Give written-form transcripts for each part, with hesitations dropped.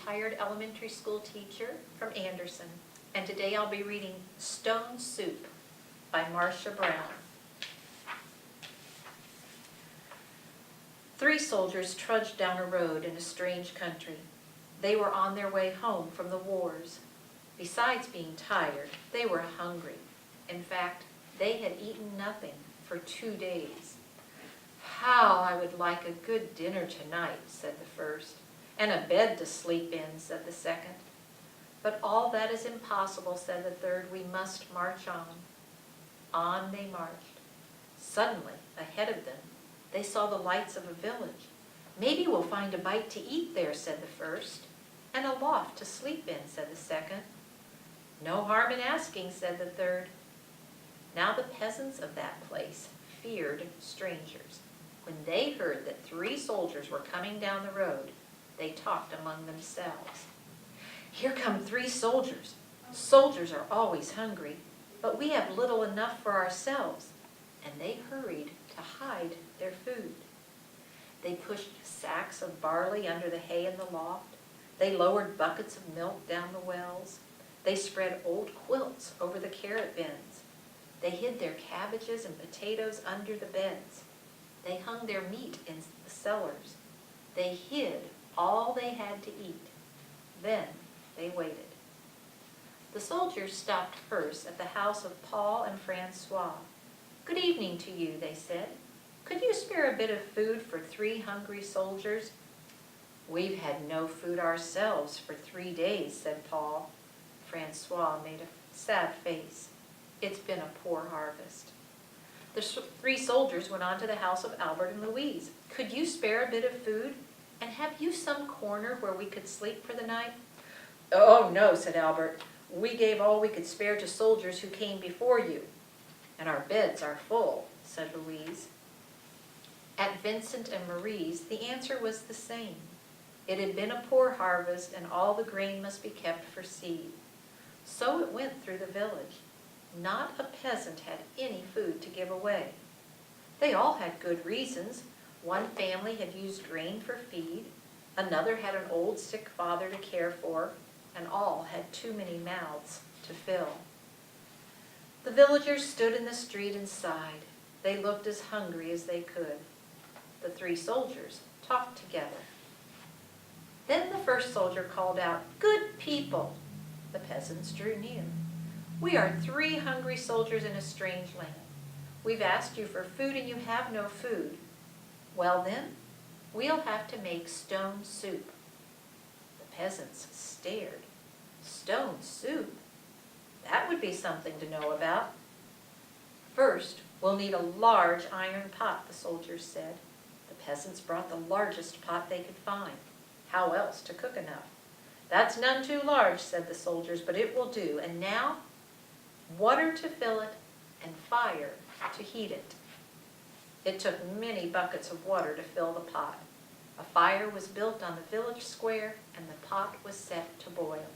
retired elementary school teacher from Anderson, and today I'll be reading Stone Soup by Marcia Brown. 3 soldiers trudged down a road in a strange country. They were on their way home from the wars. Besides being tired, they were hungry. In fact, they had eaten nothing for 2 days. "How I would like a good dinner tonight," said the first. "And a bed to sleep in," said the second. "But all that is impossible," said the third. "We must march on." On they marched. Suddenly, ahead of them, they saw the lights of a village. "Maybe we'll find a bite to eat there," said the first. "And a loft to sleep in," said the second. "No harm in asking," said the third. Now the peasants of that place feared strangers. When they heard that 3 soldiers were coming down the road, they talked among themselves. "Here come 3 soldiers. Soldiers are always hungry, but we have little enough for ourselves." And they hurried to hide their food. They pushed sacks of barley under the hay in the loft. They lowered buckets of milk down the wells. They spread old quilts over the carrot bins. They hid their cabbages and potatoes under the beds. They hung their meat in the cellars. They hid all they had to eat. Then they waited. The soldiers stopped first at the house of Paul and Francois. "Good evening to you," they said. "Could you spare a bit of food for 3 hungry soldiers?" "We've had no food ourselves for 3 days," said Paul. Francois made a sad face. "It's been a poor harvest." The 3 soldiers went on to the house of Albert and Louise. "Could you spare a bit of food? And have you some corner where we could sleep for the night?" "Oh, no," said Albert. "We gave all we could spare to soldiers who came before you." "And our beds are full," said Louise. At Vincent and Marie's, the answer was the same. It had been a poor harvest, and all the grain must be kept for seed. So it went through the village. Not a peasant had any food to give away. They all had good reasons. One family had used grain for feed, another had an old sick father to care for, and all had too many mouths to fill. The villagers stood in the street and sighed. They looked as hungry as they could. The 3 soldiers talked together. Then the first soldier called out, "Good people!" The peasants drew near. "We are 3 hungry soldiers in a strange land. We've asked you for food and you have no food. Well then, we'll have to make stone soup." The peasants stared. Stone soup? That would be something to know about. "First, we'll need a large iron pot," the soldiers said. The peasants brought the largest pot they could find. How else to cook enough? "That's none too large," said the soldiers, "but it will do. And now, water to fill it and fire to heat it." It took many buckets of water to fill the pot. A fire was built on the village square, and the pot was set to boil.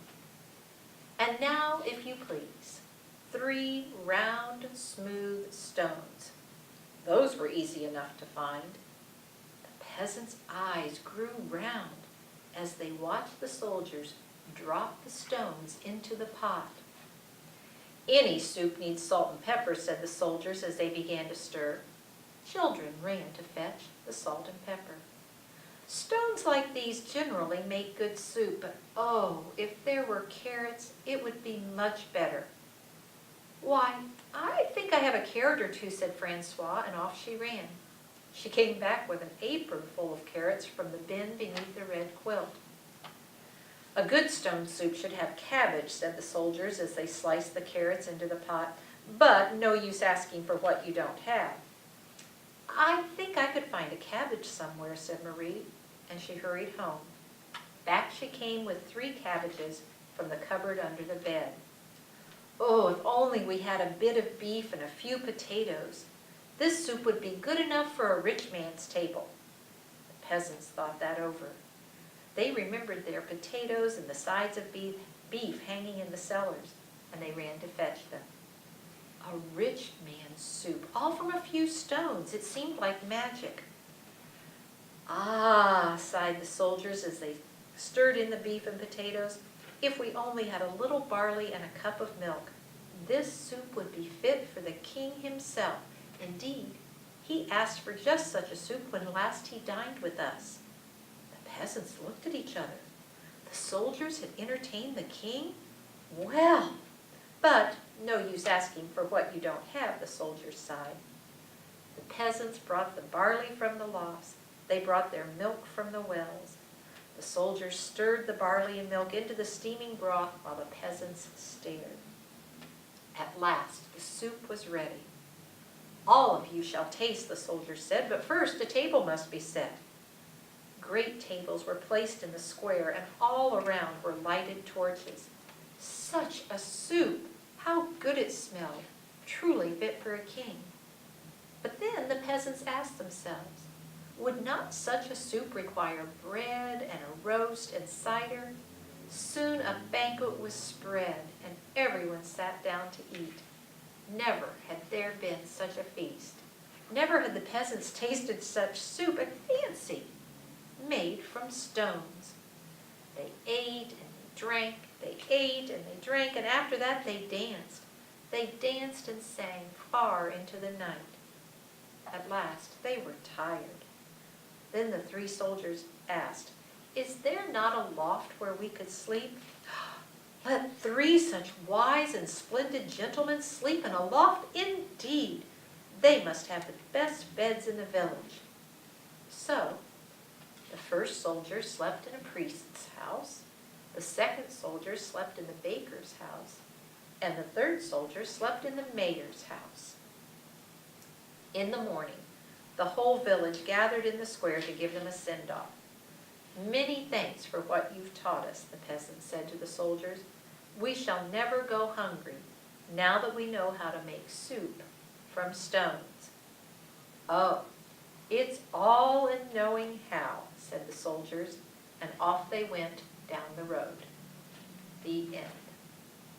And now, if you please, 3 round, smooth stones. Those were easy enough to find. The peasants' eyes grew round as they watched the soldiers drop the stones into the pot. "Any soup needs salt and pepper," said the soldiers as they began to stir. Children ran to fetch the salt and pepper. "Stones like these generally make good soup, but oh, if there were carrots, it would be much better." "Why, I think I have a carrot or 2, said Francois, and off she ran. She came back with an apron full of carrots from the bin beneath the red quilt. "A good stone soup should have cabbage," said the soldiers as they sliced the carrots into the pot, "but no use asking for what you don't have." "I think I could find a cabbage somewhere," said Marie, and she hurried home. Back she came with 3 cabbages from the cupboard under the bed. "Oh, if only we had a bit of beef and a few potatoes. This soup would be good enough for a rich man's table." The peasants thought that over. They remembered their potatoes and the sides of beef hanging in the cellars, and they ran to fetch them. A rich man's soup, all from a few stones. It seemed like magic. "Ah," sighed the soldiers as they stirred in the beef and potatoes. If we only had a little barley and a cup of milk, this soup would be fit for the king himself. Indeed, he asked for just such a soup when last he dined with us." The peasants looked at each other. The soldiers had entertained the king? Well, but no use asking for what you don't have, the soldiers sighed. The peasants brought the barley from the lofts. They brought their milk from the wells. The soldiers stirred the barley and milk into the steaming broth while the peasants stared. At last the soup was ready. "All of you shall taste," the soldiers said, "but first a table must be set." Great tables were placed in the square, and all around were lighted torches. Such a soup! How good it smelled! Truly fit for a king. But then the peasants asked themselves, would not such a soup require bread and a roast and cider? Soon a banquet was spread, and everyone sat down to eat. Never had there been such a feast. Never had the peasants tasted such soup, and fancy, made from stones. They ate and they drank, they ate and they drank, and after that they danced. They danced and sang far into the night. At last they were tired. Then the three soldiers asked, "Is there not a loft where we could sleep?" "Let three such wise and splendid gentlemen sleep in a loft indeed! They must have the best beds in the village." So the first soldier slept in a priest's house, the second soldier slept in the baker's house, and the third soldier slept in the mayor's house. In the morning, the whole village gathered in the square to give them a send-off. "Many thanks for what you've taught us," the peasants said to the soldiers. "We shall never go hungry now that we know how to make soup from stones." "Oh, it's all in knowing how," said the soldiers, and off they went down the road. The end.